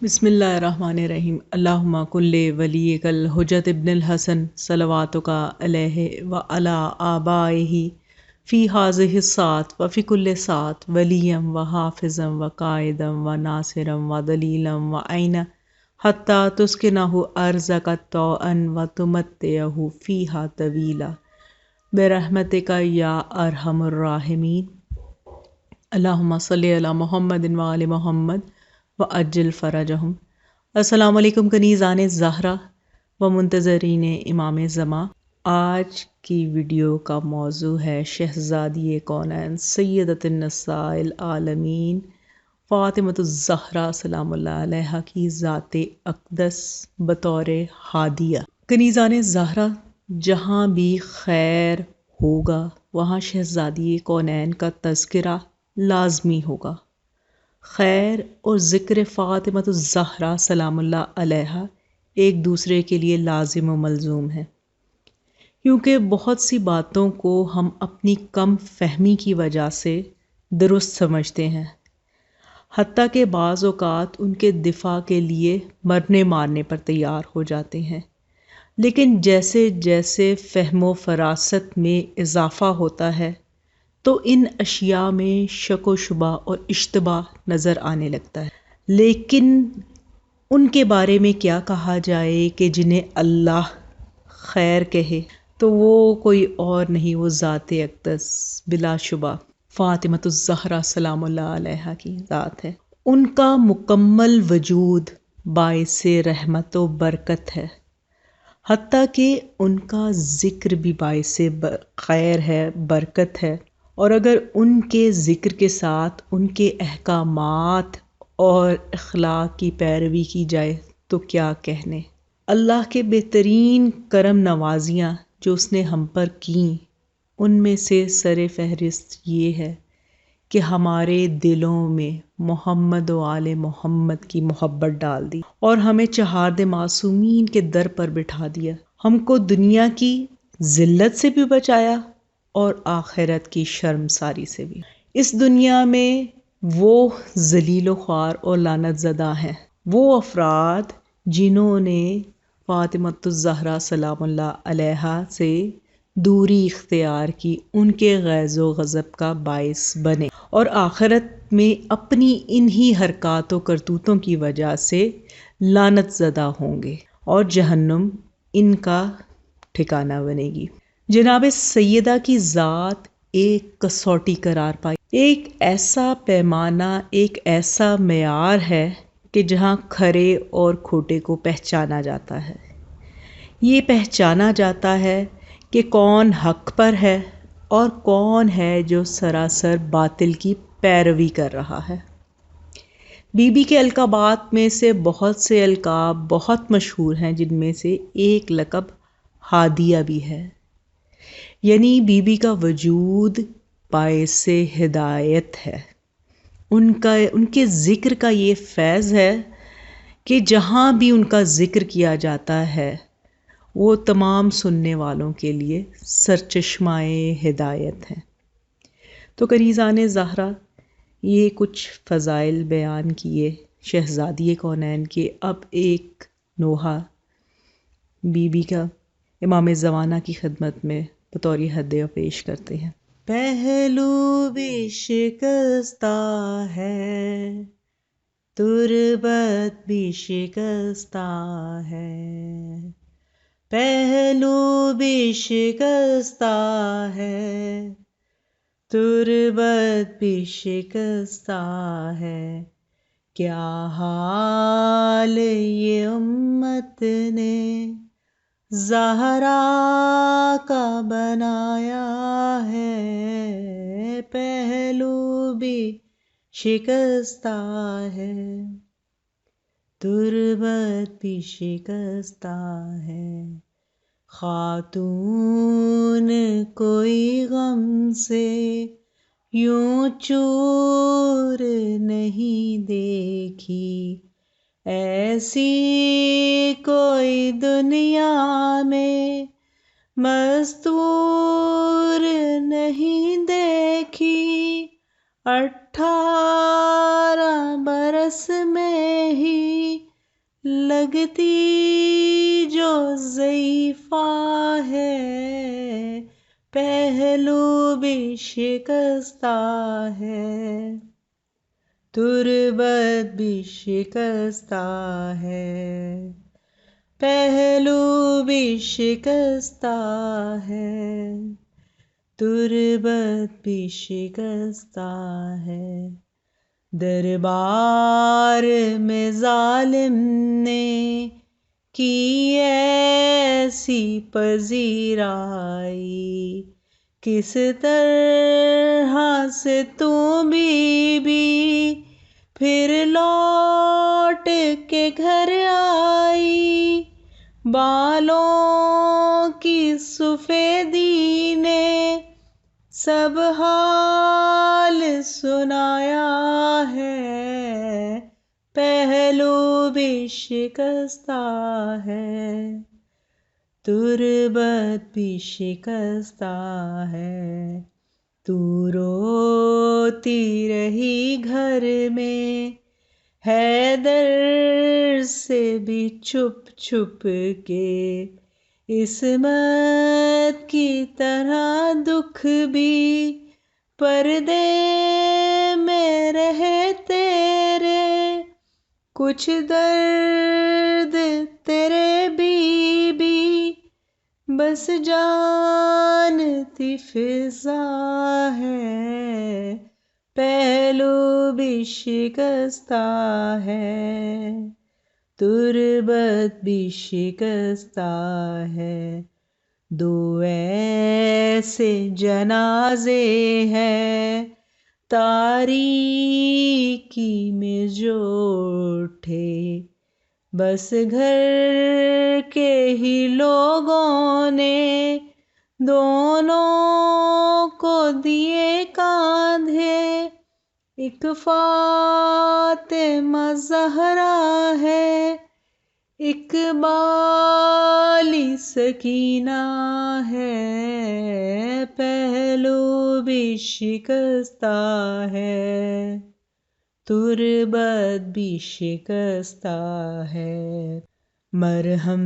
بسم اللہ الرحمن الرحیم اللہم کل ولیک الحجت ابن الحسن صلواتک علیہ وعلی آبائہ فی ہذہ الساعۃ وفی کل ساعۃ ولیا وحافظا وقائدا وناصرا ودلیلا وعینا حتی تسکنہ ارضک طوعا وتمتعہ فیہا طویلا برحمتک یا ارحم الراحمین۔ اللہم صلی علی محمد وآل محمد وعجل فرجہم۔ السلام علیکم کنیزان زہرا و منتظرین امام زمان۔ آج کی ویڈیو کا موضوع ہے شہزادی کونین سیدۃ النساء العالمین فاطمہ الزہرا سلام اللہ علیھا کی ذات اقدس بطور ہادیہ۔ کنیزان زہرا، جہاں بھی خیر ہوگا وہاں شہزادی کونین کا تذکرہ لازمی ہوگا۔ خیر اور ذکر فاطمہ الزہرا سلام اللہ علیھا ایک دوسرے کے لیے لازم و ملزوم ہے، کیونکہ بہت سی باتوں کو ہم اپنی کم فہمی کی وجہ سے درست سمجھتے ہیں، حتیٰ کہ بعض اوقات ان کے دفاع کے لیے مرنے مارنے پر تیار ہو جاتے ہیں، لیکن جیسے جیسے فہم و فراست میں اضافہ ہوتا ہے تو ان اشیاء میں شک و شبہ اور اشتباہ نظر آنے لگتا ہے۔ لیکن ان کے بارے میں کیا کہا جائے کہ جنہیں اللہ خیر کہے تو وہ کوئی اور نہیں، وہ ذات اقدس بلا شبہ فاطمہ الزہرا سلام اللہ علیہا کی ذات ہے۔ ان کا مکمل وجود باعث رحمت و برکت ہے، حتیٰ کہ ان کا ذکر بھی باعث خیر ہے، برکت ہے، اور اگر ان کے ذکر کے ساتھ ان کے احکامات اور اخلاق کی پیروی کی جائے تو کیا کہنے۔ اللہ کے بہترین کرم نوازیاں جو اس نے ہم پر کیں، ان میں سے سر فہرست یہ ہے کہ ہمارے دلوں میں محمد و آل محمد کی محبت ڈال دی اور ہمیں چہارد معصومین کے در پر بٹھا دیا، ہم کو دنیا کی ذلت سے بھی بچایا اور آخرت کی شرمساری سے بھی۔ اس دنیا میں وہ ذلیل و خوار اور لعنت زدہ ہیں وہ افراد جنہوں نے فاطمہ الزہرا سلام اللہ علیہا سے دوری اختیار کی، ان کے غیظ و غضب کا باعث بنے، اور آخرت میں اپنی انہی حرکات و کرتوتوں کی وجہ سے لعنت زدہ ہوں گے اور جہنم ان کا ٹھکانہ بنے گی۔ جناب سیدہ کی ذات ایک کسوٹی قرار پائی، ایک ایسا پیمانہ، ایک ایسا معیار ہے کہ جہاں کھرے اور کھوٹے کو پہچانا جاتا ہے۔ یہ پہچانا جاتا ہے کہ کون حق پر ہے اور کون ہے جو سراسر باطل کی پیروی کر رہا ہے۔ بی بی کے القابات میں سے بہت سے القاب بہت مشہور ہیں، جن میں سے ایک لقب ہادیہ بھی ہے، یعنی بی بی کا وجود باعث ہدایت ہے۔ ان کے ذکر کا یہ فیض ہے کہ جہاں بھی ان کا ذکر کیا جاتا ہے وہ تمام سننے والوں کے لیے سرچشمہ ہدایت ہے۔ تو کنیزان زہرا، یہ کچھ فضائل بیان کیے شہزادی کونین کے، اب ایک نوحہ بی بی کا امام زمانہ کی خدمت میں بطور ہدیہ پیش کرتے ہیں۔ پہلو بھی شکستہ ہے، تربت بھی شکستہ ہے، پہلو بھی شکستہ ہے، تربت بھی شکستہ ہے، کیا حال یہ امت نے زہرا کا بنایا ہے، پہلو بھی شکستہ ہے، تربت بھی شکستہ ہے، خاتون کوئی غم سے یوں چور نہیں دیکھی، ایسی کوئی دنیا میں مستور نہیں دیکھی، 18 برس میں ہی لگتی جو ضعیفہ ہے، پہلو بھی شکستہ ہے، تربت بھی شکستہ ہے، پہلو بھی شکستہ ہے، تربت بھی شکستہ ہے۔ دربار میں ظالم نے کی ایسی پذیرائی، کس طرح سے تو بی پھر لوٹ کے گھر آئی، بالوں کی سفیدی نے سب حال سنایا ہے، پہلو بھی شکستہ ہے، تربت بھی شکستہ ہے۔ تو روتی رہی گھر میں حیدر سے بھی چھپ چھپ کے، عصمت کی طرح دکھ بھی پردے میں رہے تیرے، کچھ درد تیرے بی بس جانتی فضا ہے، پہلو بھی شکستہ ہے، تربت بھی شکستہ ہے۔ دو ایسے جنازے ہیں تاریکی میں جو اٹھے، بس گھر کے ہی لوگوں نے دونوں کو دیے کاندھے، ایک فاطمہ زہرا ہے، ایک بالی سکینہ ہے، پہلو بھی شکستہ ہے، تربت بھی شکستہ ہے۔ مرہم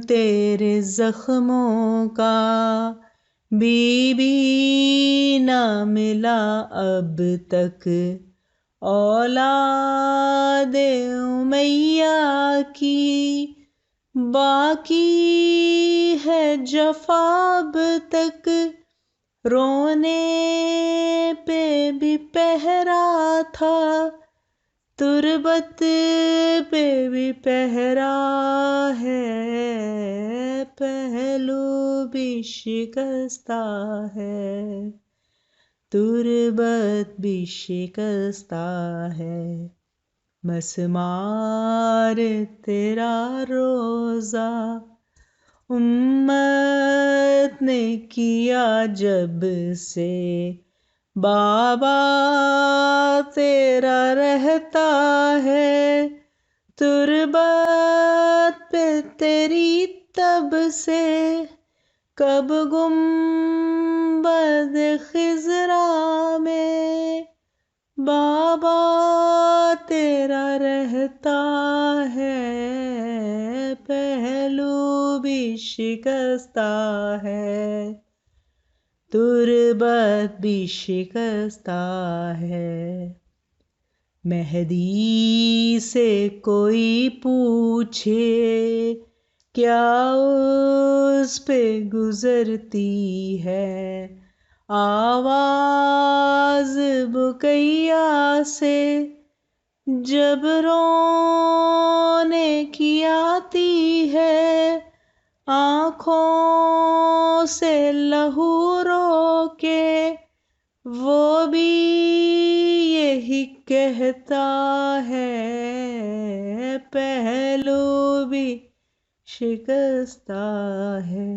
تیرے زخموں کا بی نہ ملا اب تک، اولاد امیہ کی باقی ہے جفا اب تک، رونے پہ بھی پہرا تھا، تربت پہ بھی پہرا ہے، پہلو بھی شکستہ ہے، تربت بھی شکستہ ہے۔ مسمار تیرا روزہ امت نے کیا جب سے، بابا تیرا رہتا ہے، تربت پہ تیری تب سے، کب گنبد خضرا میں بابا تیرا رہتا ہے، پہلو بھی شکستہ ہے، تربت بھی شکستہ ہے۔ مہدی سے کوئی پوچھے کیا اس پہ گزرتی ہے، آواز بکیا سے جب رونے کی آتی ہے، آنکھوں سے لہو رو کے وہ بھی یہی کہتا ہے، پہلو بھی شکستہ ہے،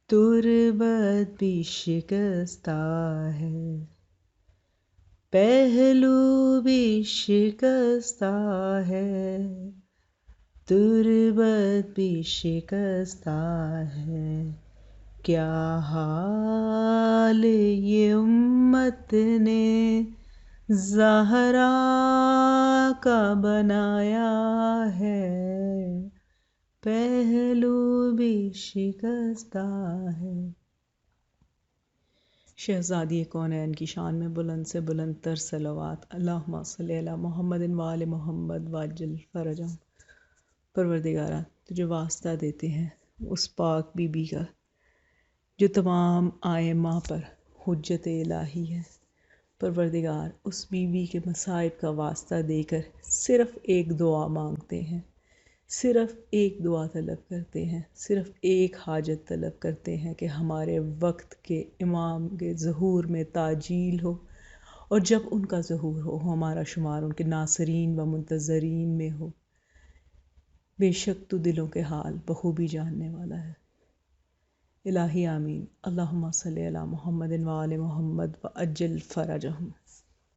تربت بھی شکستہ ہے، پہلو بھی شکستہ ہے، تربت بھی شکستہ ہے۔ کیا حال یہ امت نے زہرا کا بنایا ہے پہلو بھی شکستہ ہے۔ شہزادی کونین کی شان میں بلند سے بلند تر صلوات، اللہم صلی علی محمد وآل محمد وعجل فرجہم۔ پروردگارہ تجھے واسطہ دیتے ہیں اس پاک بی بی کا جو تمام آئمہ پر حجت الہی ہے۔ پروردگار اس بی بی کے مصائب کا واسطہ دے کر صرف ایک دعا مانگتے ہیں، صرف ایک دعا طلب کرتے ہیں، صرف ایک حاجت طلب کرتے ہیں کہ ہمارے وقت کے امام کے ظہور میں تعجیل ہو، اور جب ان کا ظہور ہو ہمارا شمار ان کے ناصرین و منتظرین میں ہو۔ بے شک تو دلوں کے حال بخوبی جاننے والا ہے۔ الہی آمین۔ اللہم صلی علی محمد وآل محمد وعجل فرجہم۔